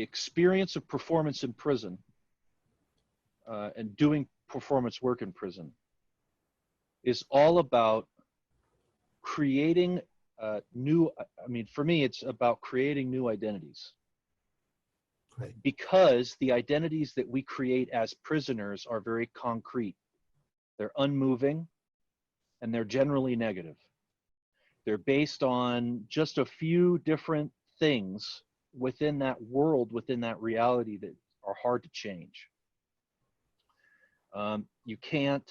experience of performance in prison and doing performance work in prison is all about creating for me, it's about creating new identities. Right. Because the identities that we create as prisoners are very concrete. They're unmoving, and they're generally negative. They're based on just a few different things within that world, within that reality, that are hard to change. You can't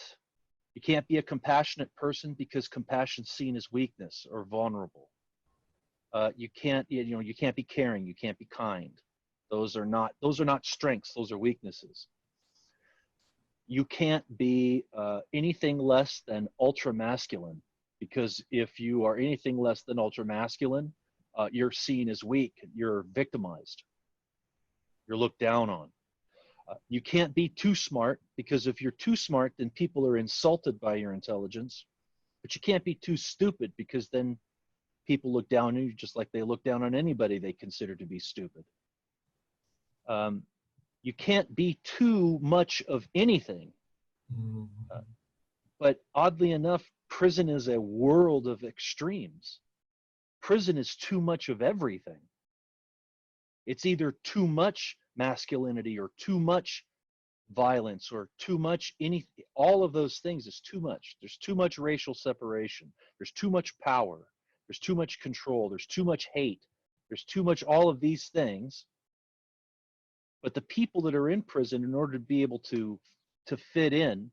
be a compassionate person because compassion's seen as weakness or vulnerable. You can't be caring. You can't be kind. Those are not strengths. Those are weaknesses. You can't be anything less than ultra masculine, because if you are anything less than ultra masculine, you're seen as weak. You're victimized. You're looked down on. You can't be too smart, because if you're too smart, then people are insulted by your intelligence. But you can't be too stupid, because then people look down on you just like they look down on anybody they consider to be stupid. You can't be too much of anything. But oddly enough, prison is a world of extremes. Prison is too much of everything. It's either too much masculinity or too much violence or too much anything. All of those things is too much. There's too much racial separation. There's too much power. There's too much control. There's too much hate. There's too much all of these things. But the people that are in prison, in order to be able to fit in,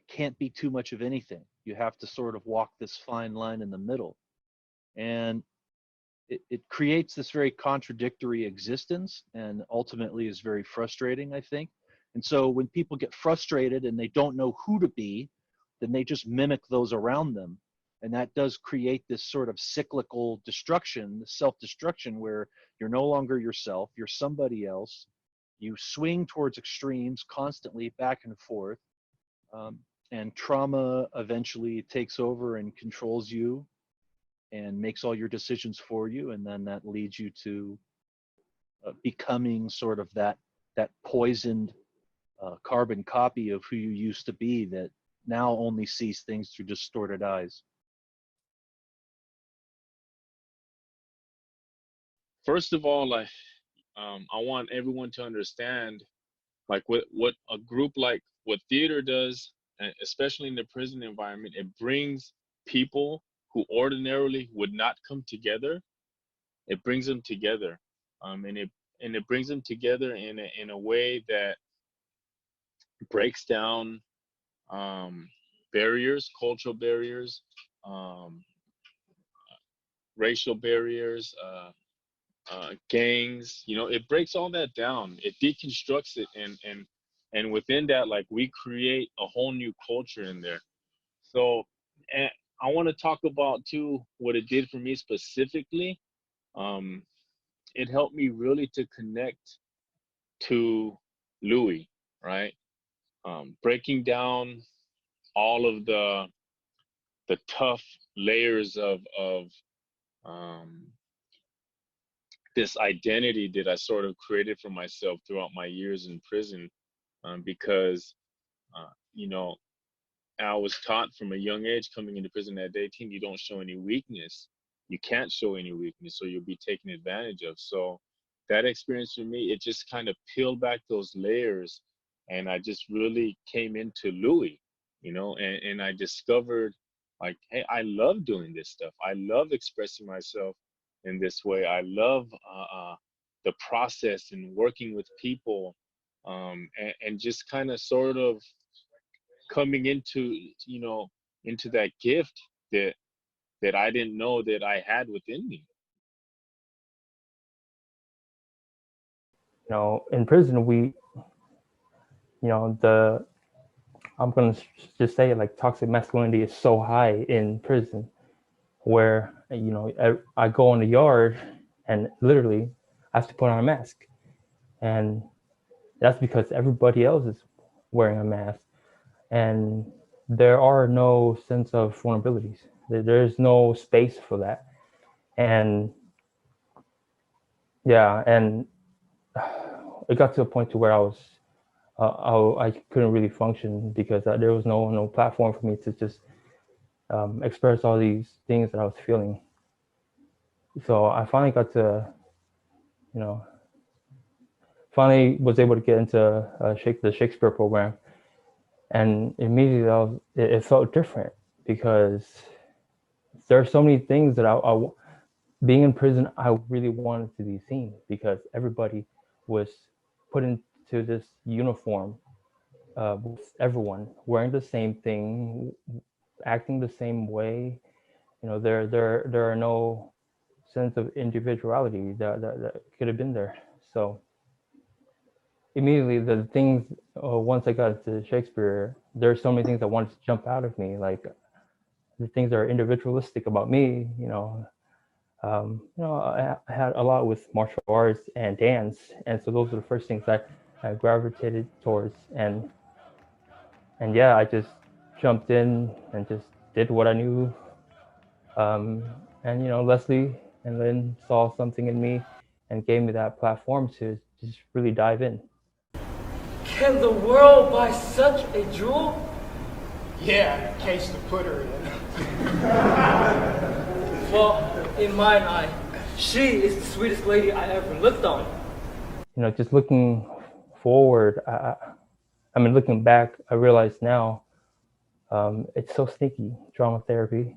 can't be too much of anything. You have to sort of walk this fine line in the middle. And it creates this very contradictory existence, and ultimately is very frustrating, I think. And so when people get frustrated and they don't know who to be, then they just mimic those around them. And that does create this sort of cyclical destruction, self-destruction, where you're no longer yourself, you're somebody else. You swing towards extremes constantly, back and forth. And trauma eventually takes over and controls you and makes all your decisions for you. And then that leads you to becoming sort of that poisoned carbon copy of who you used to be, that now only sees things through distorted eyes. First of all, I want everyone to understand, like, what a group like what theater does, and especially in the prison environment, it brings people who ordinarily would not come together. It brings them together, and it brings them together in a way that breaks down barriers, cultural barriers, racial barriers, gangs. It breaks all that down. It deconstructs it, and within that, like, we create a whole new culture in there. So, and I want to talk about too what it did for me specifically. It helped me really to connect to Louis, right? Breaking down all of the tough layers of this identity that I sort of created for myself throughout my years in prison, because I was taught from a young age, coming into prison at 18, you don't show any weakness. You can't show any weakness, or you'll be taken advantage of. So that experience for me, it just kind of peeled back those layers, and I just really came into Louis, and I discovered, like, hey, I love doing this stuff. I love expressing myself in this way. I love the process and working with people, and just kind of sort of coming into that gift that I didn't know that I had within me. In prison, I'm going to just say it, like, toxic masculinity is so high in prison, where, I go in the yard and literally I have to put on a mask. And that's because everybody else is wearing a mask. And there are no sense of vulnerabilities. There's no space for that. And yeah, and it got to a point to where I was I couldn't really function because there was no platform for me to just express all these things that I was feeling. So I finally got to, you know, finally was able to get into the Shakespeare program, and immediately it felt different because there are so many things that being in prison, I really wanted to be seen because everybody was put into this uniform with everyone wearing the same thing, acting the same way. There are no sense of individuality that could have been there. So immediately the things once I got to Shakespeare, there are so many things that wanted to jump out of me, like the things that are individualistic about me. I had a lot with martial arts and dance, and so those are the first things I gravitated towards, and yeah, I just jumped in and just did what I knew. And Leslie and Lynn saw something in me and gave me that platform to just really dive in. Can the world buy such a jewel? Yeah, case to put her in. Well, in mine eye, she is the sweetest lady I ever looked on. Just looking forward, looking back, I realize now it's so sneaky, drama therapy,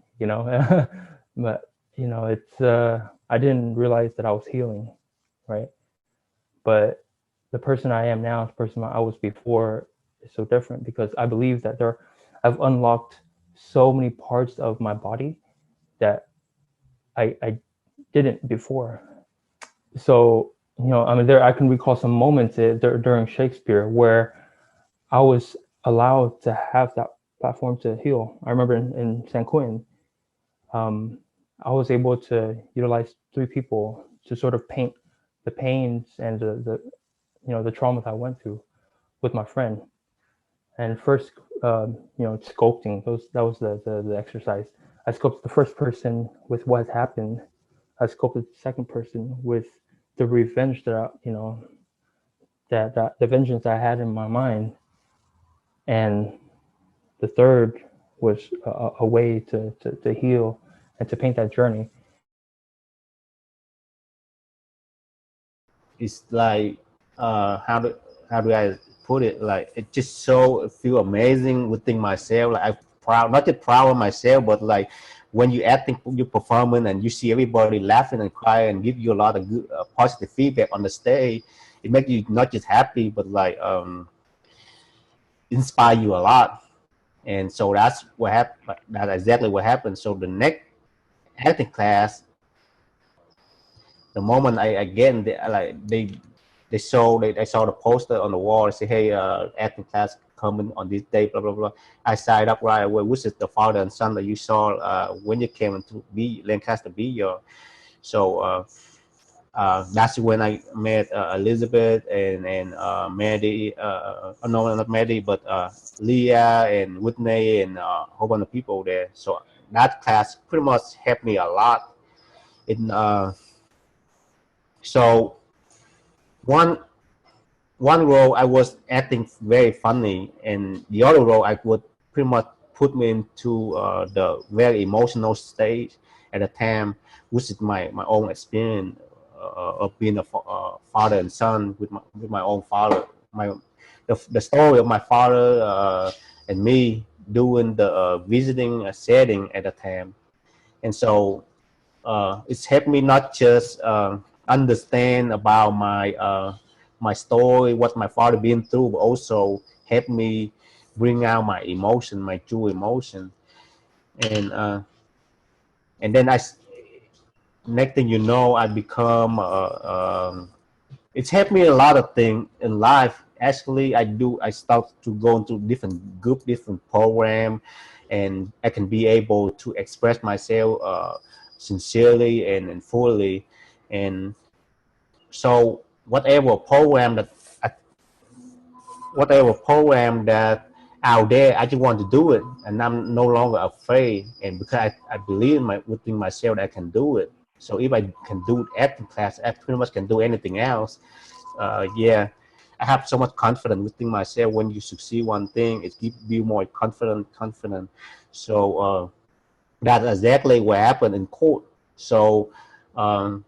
but it's I didn't realize that I was healing, right? But the person I am now, the person I was before, is so different because I believe that I've unlocked so many parts of my body that I didn't before. So I can recall some moments during Shakespeare where I was allowed to have that platform to heal. I remember in San Quentin, I was able to utilize 3 people to sort of paint the pains and the trauma that I went through with my friend. And first, sculpting, that was the exercise. I sculpted the first person with what happened. I sculpted the second person with the revenge that that the vengeance I had in my mind, and the third was a way to heal and to paint that journey. It's like how do I put it? Like it just so feel amazing within myself. Like I'm proud, not just proud of myself, but like when you acting your performance and you see everybody laughing and crying and give you a lot of good positive feedback on the stage, it makes you not just happy but like inspire you a lot. And so that's what happened. That's exactly what happened. So the next acting class, the moment I get in, they saw the poster on the wall and say, hey, acting class coming on this day, blah blah blah. I signed up right away, which is the father and son that you saw when you came into Lancaster be your. So that's when I met Elizabeth and Maddie. No, not Maddie, but Leah and Whitney and a whole bunch of people there. So that class pretty much helped me a lot. So one role I was acting very funny, and the other role I would pretty much put me into the very emotional stage at the time, which is my own experience of being a father and son with my own father. The story of my father and me doing the visiting setting at the time, and so it's helped me not just understand about my story, what my father been through, but also help me bring out my emotion, my true emotion, and then next thing you know, I become. It's helped me a lot of things in life. Actually, I start to go into different group, different program, and I can be able to express myself sincerely and fully, and so whatever program that out there, I just want to do it, and I'm no longer afraid. And because I believe within myself that I can do it. So if I can do acting class, I pretty much can do anything else. yeah, I have so much confidence within myself. When you succeed one thing, it gives you more confident. So that's exactly what happened in court. So um,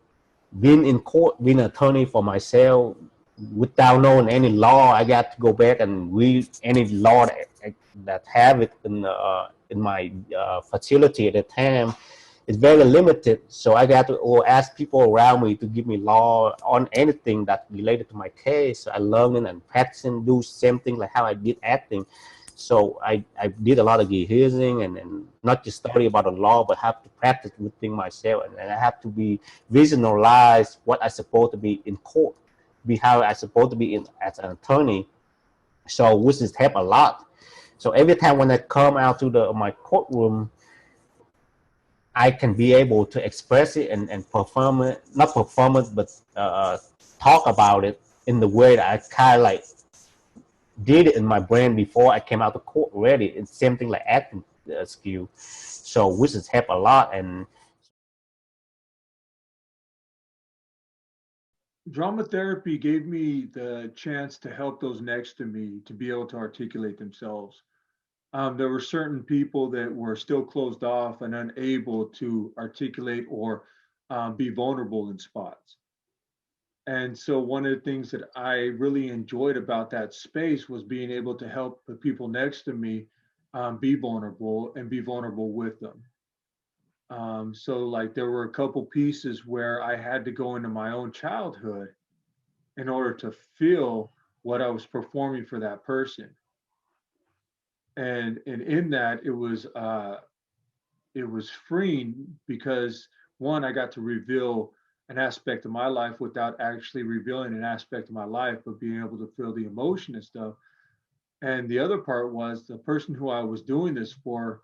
being in court, being an attorney for myself, without knowing any law, I got to go back and read any law that have it in my facility at the time. It's very limited, so I got to ask people around me to give me law on anything that related to my case. So I learning and practicing, do same thing like how I did acting. So I did a lot of rehearsing and not just study about the law, but have to practice within myself, and I have to be visualize what I supposed to be in court, be how I supposed to be in as an attorney. So which has helped a lot. So every time when I come out to my courtroom, I can be able to express it and perform it, not perform it, but talk about it in the way that I kind of like did it in my brain before I came out to court already. It's same thing like acting skill. So which has helped a lot. And Drama therapy gave me the chance to help those next to me to be able to articulate themselves. There were certain people that were still closed off and unable to articulate or be vulnerable in spots. And so, one of the things that I really enjoyed about that space was being able to help the people next to me be vulnerable and be vulnerable with them. So, like, there were a couple pieces where I had to go into my own childhood in order to feel what I was performing for that person. And in that it was freeing because one, I got to reveal an aspect of my life without actually revealing an aspect of my life, but being able to feel the emotion and stuff. And the other part was the person who I was doing this for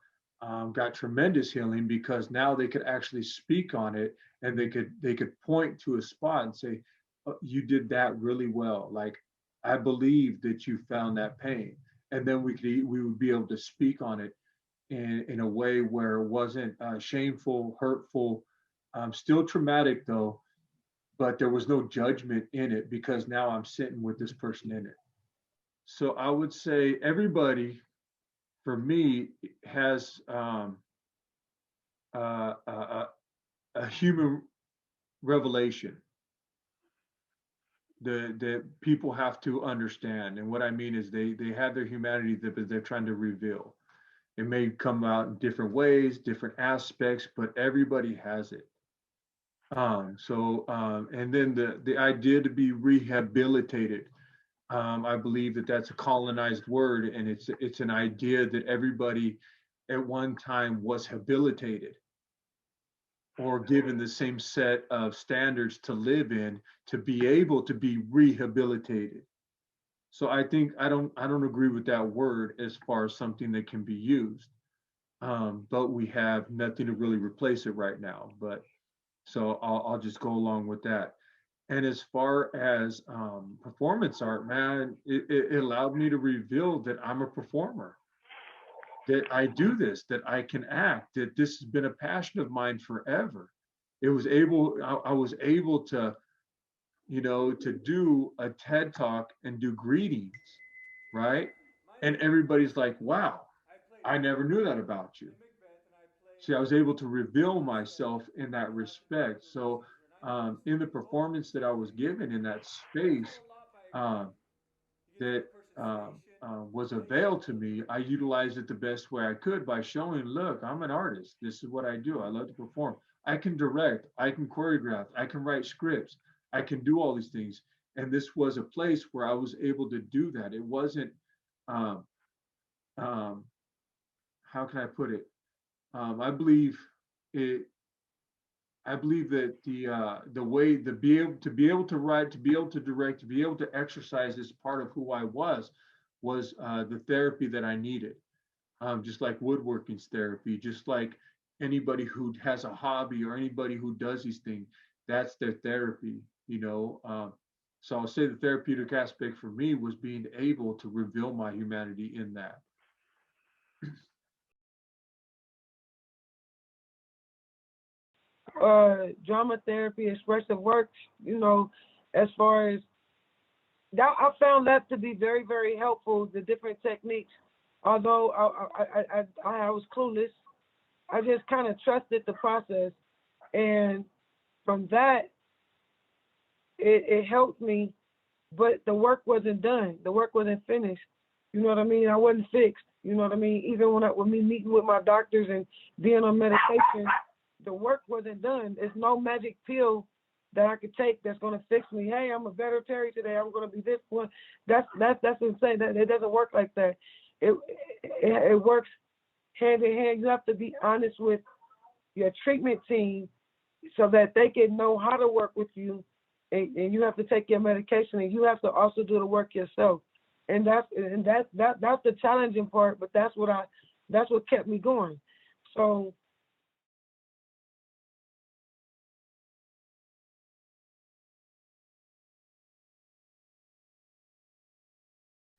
got tremendous healing because now they could actually speak on it and they could point to a spot and say, "Oh, you did that really well. Like I believe that you found that pain." And then we would be able to speak on it in a way where it wasn't shameful, hurtful, still traumatic though, but there was no judgment in it because now I'm sitting with this person in it. So I would say everybody, for me, has a human revelation that people have to understand. And what I mean is they have their humanity that they're trying to reveal. It may come out in different ways, different aspects, but everybody has it. And then the idea to be rehabilitated. I believe that that's a colonized word, and it's an idea that everybody at one time was habilitated or given the same set of standards to live in to be able to be rehabilitated. So I think I don't agree with that word as far as something that can be used. But we have nothing to really replace it right now. But so I'll just go along with that. And as far as performance art, man, it allowed me to reveal that I'm a performer, that I do this, that I can act, that this has been a passion of mine forever. I was able to, to do a TED talk and do greetings, right? And everybody's like, wow, I never knew that about you. See, I was able to reveal myself in that respect. So, in the performance that I was given in that space, um, that was availed to me, I utilized it the best way I could by showing, look, I'm an artist. This is what I do. I love to perform. I can direct. I can choreograph. I can write scripts. I can do all these things. And this was a place where I was able to do that. It wasn't, um, um, how can I put it? I believe it. I believe that the way to be able to write, to be able to direct, to be able to exercise this part of who I was the therapy that I needed. Just like woodworking's therapy, just like anybody who has a hobby or anybody who does these things, that's their therapy. So I'll say the therapeutic aspect for me was being able to reveal my humanity in that. Drama therapy, expressive works, as far as I found that to be very, very helpful, the different techniques. Although I was clueless, I just kind of trusted the process. And from that, it helped me, but the work wasn't done. The work wasn't finished. You know what I mean? I wasn't fixed. You know what I mean? Even with me meeting with my doctors and being on medication, the work wasn't done. There's no magic pill that I could take that's going to fix me. Hey, I'm a better Terry today. I'm going to be this one. That's insane. That it doesn't work like that. It works hand in hand. You have to be honest with your treatment team so that they can know how to work with you, and you have to take your medication, and you have to also do the work yourself. And that's the challenging part, but that's what kept me going. So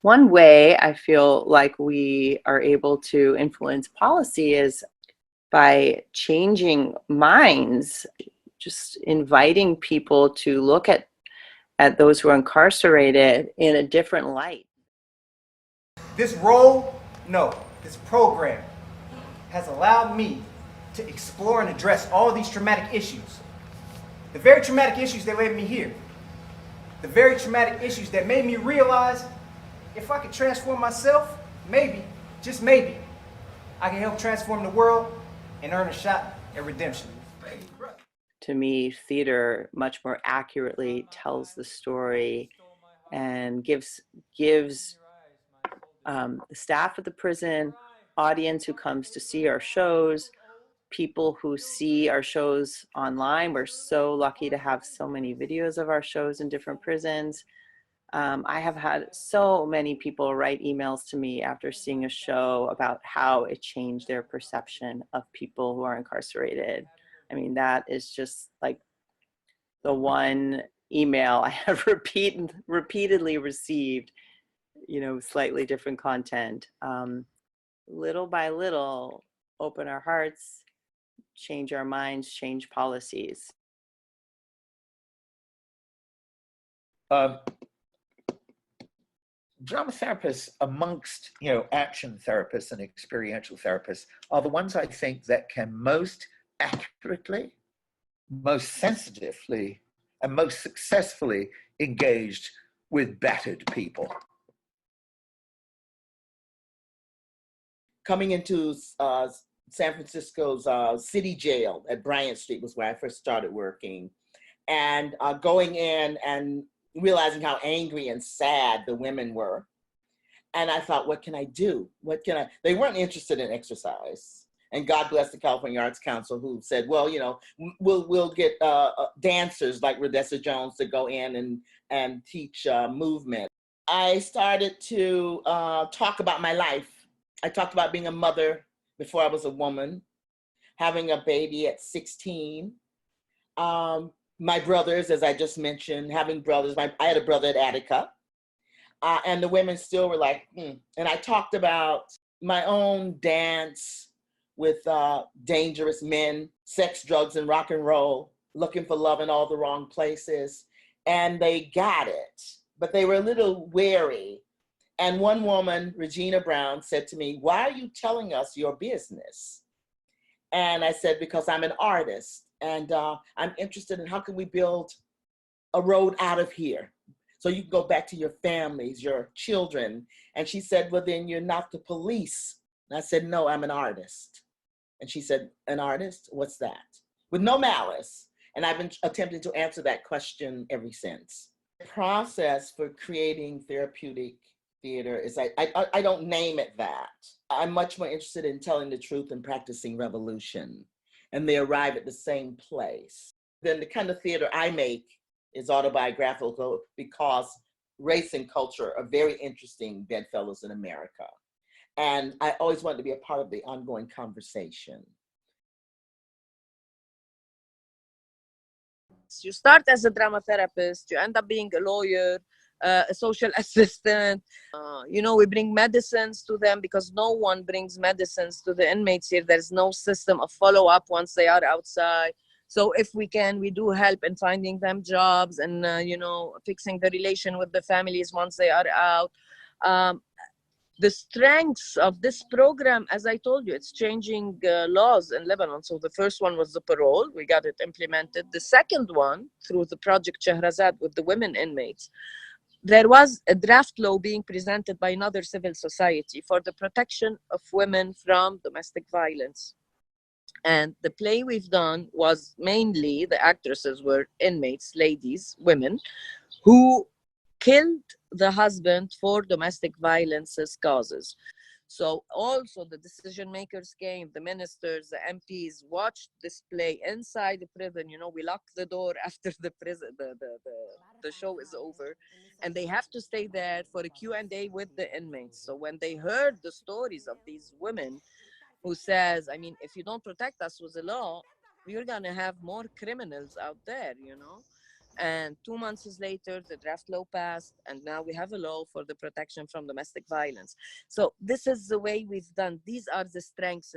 one way I feel like we are able to influence policy is by changing minds, just inviting people to look at those who are incarcerated in a different light. This role, no, this program has allowed me to explore and address all these traumatic issues. The very traumatic issues that led me here. The very traumatic issues that made me realize if I could transform myself, maybe, just maybe, I can help transform the world and earn a shot at redemption. To me, theater much more accurately tells the story and gives the staff at the prison, audience who comes to see our shows, people who see our shows online. We're so lucky to have so many videos of our shows in different prisons. I have had so many people write emails to me after seeing a show about how it changed their perception of people who are incarcerated. I mean, that is just like the one email I have repeatedly received, slightly different content. Little by little, open our hearts, change our minds, change policies. Drama therapists, amongst action therapists and experiential therapists, are the ones I think that can most accurately, most sensitively, and most successfully engaged with battered people. Coming into San Francisco's city jail at Bryant Street was where I first started working, and going in and realizing how angry and sad the women were. And I thought, what can I do? They weren't interested in exercise. And God bless the California Arts Council, who said, well, we'll get dancers like Rodessa Jones to go in and teach movement. I started to talk about my life. I talked about being a mother before I was a woman, having a baby at 16. My brothers, as I just mentioned, having brothers. I had a brother at Attica. And the women still were like, And I talked about my own dance with dangerous men, sex, drugs, and rock and roll, looking for love in all the wrong places. And they got it, but they were a little wary. And one woman, Regina Brown, said to me, why are you telling us your business? And I said, because I'm an artist. And I'm interested in how can we build a road out of here so you can go back to your families, your children. And she said, well, then you're not the police. And I said, no, I'm an artist. And she said, an artist? What's that? With no malice. And I've been attempting to answer that question ever since. The process for creating therapeutic theater is I don't name it that. I'm much more interested in telling the truth and practicing revolution. And they arrive at the same place. Then the kind of theater I make is autobiographical because race and culture are very interesting bedfellows in America. And I always wanted to be a part of the ongoing conversation. You start as a drama therapist, you end up being a lawyer, a social assistant. We bring medicines to them because no one brings medicines to the inmates here. There's no system of follow-up once they are outside. So if we can, we do help in finding them jobs and, fixing the relation with the families once they are out. The strengths of this program, as I told you, it's changing laws in Lebanon. So the first one was the parole. We got it implemented. The second one, through the project Shahrazad with the women inmates, there was a draft law being presented by another civil society for the protection of women from domestic violence. And the play we've done was mainly, the actresses were inmates, ladies, women, who killed the husband for domestic violence's causes. So also the decision makers came, the ministers, the MPs watched this play inside the prison. We lock the door after the prison, the show is over, and they have to stay there for a Q&A with the inmates. So when they heard the stories of these women who says, I mean, if you don't protect us with the law, we're gonna have more criminals out there, And 2 months later, the draft law passed, and now we have a law for the protection from domestic violence. So this is the way we've done. These are the strengths,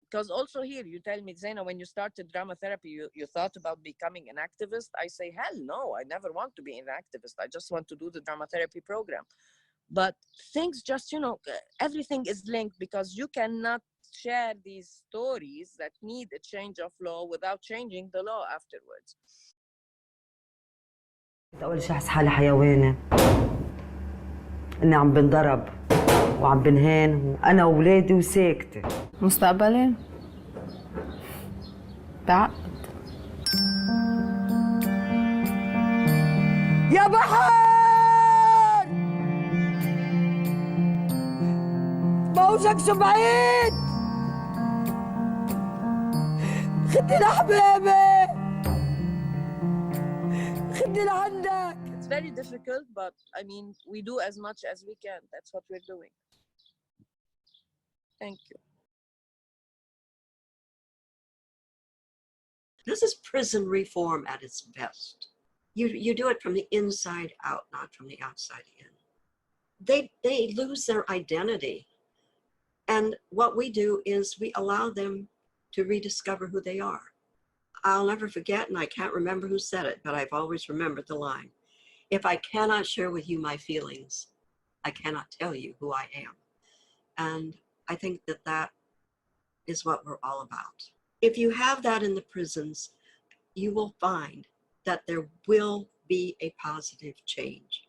because also here, you tell me, Zaina, when you started drama therapy, you thought about becoming an activist. I say, hell no, I never want to be an activist. I just want to do the drama therapy program. But things just, everything is linked, because you cannot share these stories that need a change of law without changing the law afterwards. أول شيء أحس حالي حيوانة إني عم بنضرب وعم بنهان وأنا وولادي وساكتة. مستقبلي بعقد. يا بحر موجك شو بعيد خدني لحبيبي خدني لعندك. It's very difficult, but I mean, we do as much as we can. That's what we're doing. Thank you. This is prison reform at its best. You do it from the inside out, not from the outside in. They lose their identity. And what we do is we allow them to rediscover who they are. I'll never forget, and I can't remember who said it, but I've always remembered the line. If I cannot share with you my feelings, I cannot tell you who I am. And I think that that is what we're all about. If you have that in the prisons, you will find that there will be a positive change.